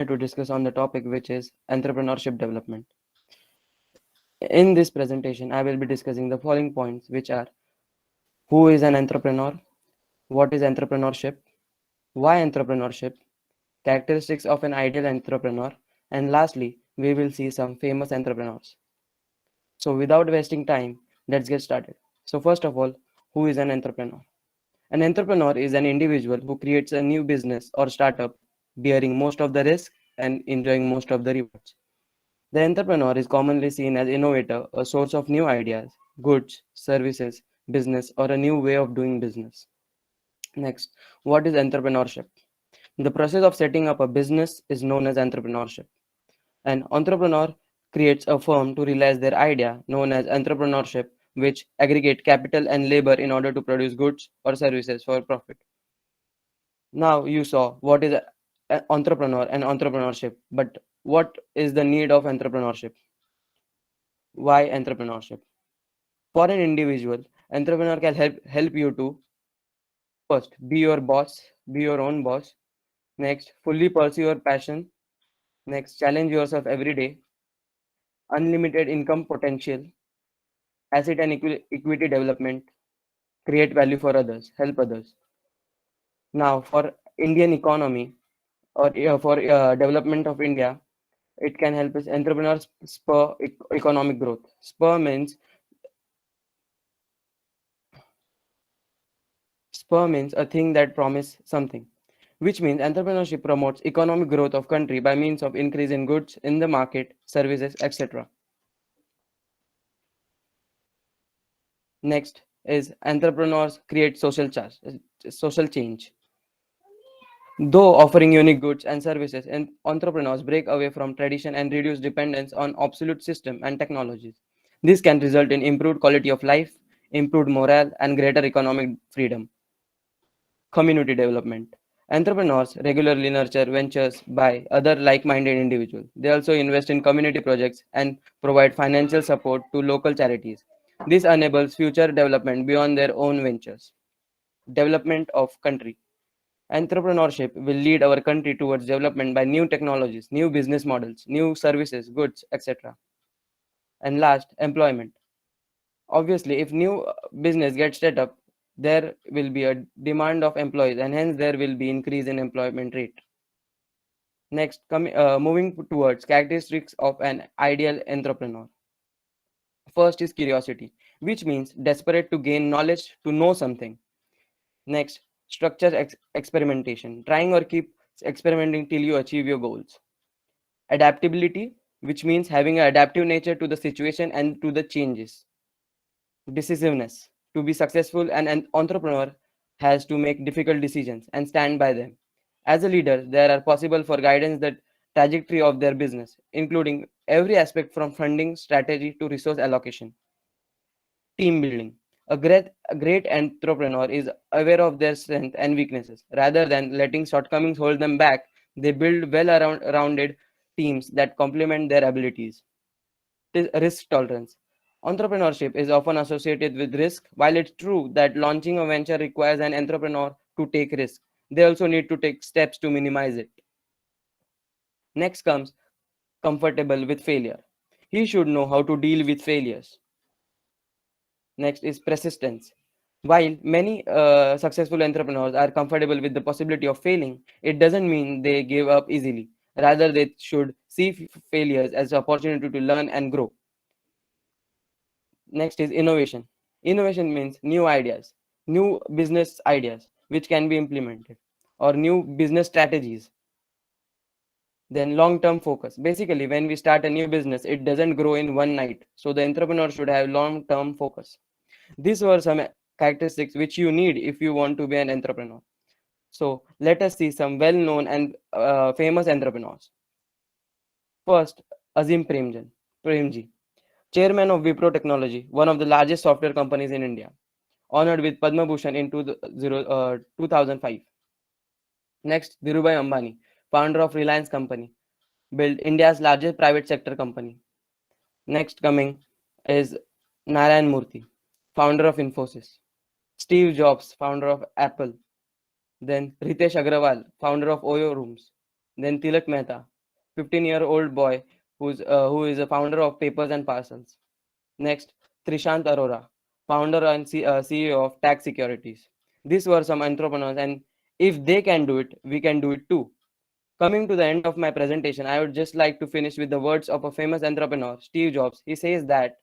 to discuss on the topic which is entrepreneurship development. In this presentation, I will be discussing the following points which are who is an entrepreneur, what is entrepreneurship, why entrepreneurship, characteristics of an ideal entrepreneur, and lastly, we will see some famous entrepreneurs. So without wasting time, let's get started. So first of all, who is an entrepreneur? An entrepreneur is an individual who creates a new business or startup, bearing most of the risk and enjoying most of the rewards. The entrepreneur is commonly seen as innovator, a source of new ideas, goods, services, business, or a new way of doing business. Next, what is entrepreneurship? The process of setting up a business is known as entrepreneurship. An entrepreneur creates a firm to realize their idea, known as entrepreneurship, which aggregate capital and labor in order to produce goods or services for profit. Now you saw what is entrepreneur and entrepreneurship, but what is the need of entrepreneurship? Why entrepreneurship? For an individual, entrepreneur can help you to first be your boss, be your own boss. Next, fully pursue your passion. Next, challenge yourself every day. Unlimited income potential, asset and equity development, create value for others, help others. Now, for Indian economy or for development of India, it can help us entrepreneurs spur economic growth. Spur means a thing that promise something, which means entrepreneurship promotes economic growth of country by means of increase in goods in the market, services, etc. Next is entrepreneurs create social change. Though offering unique goods and services, and entrepreneurs break away from tradition and reduce dependence on obsolete systems and technologies. This can result in improved quality of life, improved morale, and greater economic freedom. Community development. Entrepreneurs regularly nurture ventures by other like-minded individuals. They also invest in community projects and provide financial support to local charities. This enables future development beyond their own ventures. Development of country. Entrepreneurship will lead our country towards development by new technologies, new business models, new services, goods, etc. And last, employment. Obviously, if new business gets set up, there will be a demand of employees and hence there will be increase in employment rate. Next, moving towards characteristics of an ideal entrepreneur. First is curiosity, which means desperate to gain knowledge to know something. Next, structure experimentation, trying or keep experimenting till you achieve your goals. Adaptability, which means having an adaptive nature to the situation and to the changes. Decisiveness, to be successful, an entrepreneur has to make difficult decisions and stand by them. As a leader, there are possible for guidance the trajectory of their business, including every aspect from funding, strategy to resource allocation. Team building. A great entrepreneur is aware of their strengths and weaknesses. Rather than letting shortcomings hold them back, they build rounded teams that complement their abilities. Risk tolerance. Entrepreneurship is often associated with risk. While it's true that launching a venture requires an entrepreneur to take risk, they also need to take steps to minimize it. Next comes comfortable with failure. He should know how to deal with failures. Next is persistence. While many successful entrepreneurs are comfortable with the possibility of failing, it doesn't mean they give up easily. Rather, they should see failures as an opportunity to learn and grow. Next is innovation. Innovation means new ideas, new business ideas which can be implemented, or new business strategies. Then long term focus. Basically, when we start a new business, it doesn't grow in one night. So the entrepreneur should have long term focus. These were some characteristics which you need if you want to be an entrepreneur. So let us see some well known and famous entrepreneurs. First, Premji, chairman of Wipro Technology, one of the largest software companies in India, honored with Padma Bhushan in 2005. Next, Dhirubhai Ambani, founder of Reliance Company, built India's largest private sector company. Next coming is Narayan Murthy, founder of Infosys. Steve Jobs, founder of Apple. Then Ritesh Agrawal, founder of Oyo Rooms. Then Tilak Mehta, 15-year-old boy who is a founder of Papers and Parsons. Next, Trishant Arora, founder and CEO of Tax Securities. These were some entrepreneurs, and if they can do it, we can do it too. Coming to the end of my presentation, I would just like to finish with the words of a famous entrepreneur, Steve Jobs. He says that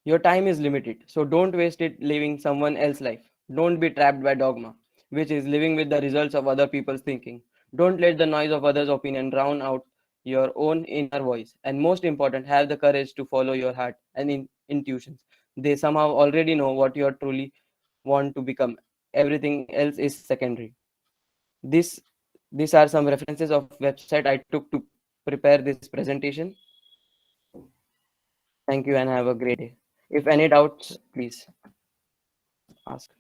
your time is limited, so don't waste it living someone else's life. Don't be trapped by dogma, which is living with the results of other people's thinking. Don't let the noise of others' opinion drown out your own inner voice. And most important, have the courage to follow your heart and intuitions. They somehow already know what you truly want to become. Everything else is secondary. This These are some references of website I took to prepare this presentation. Thank you and have a great day. If any doubts, please ask.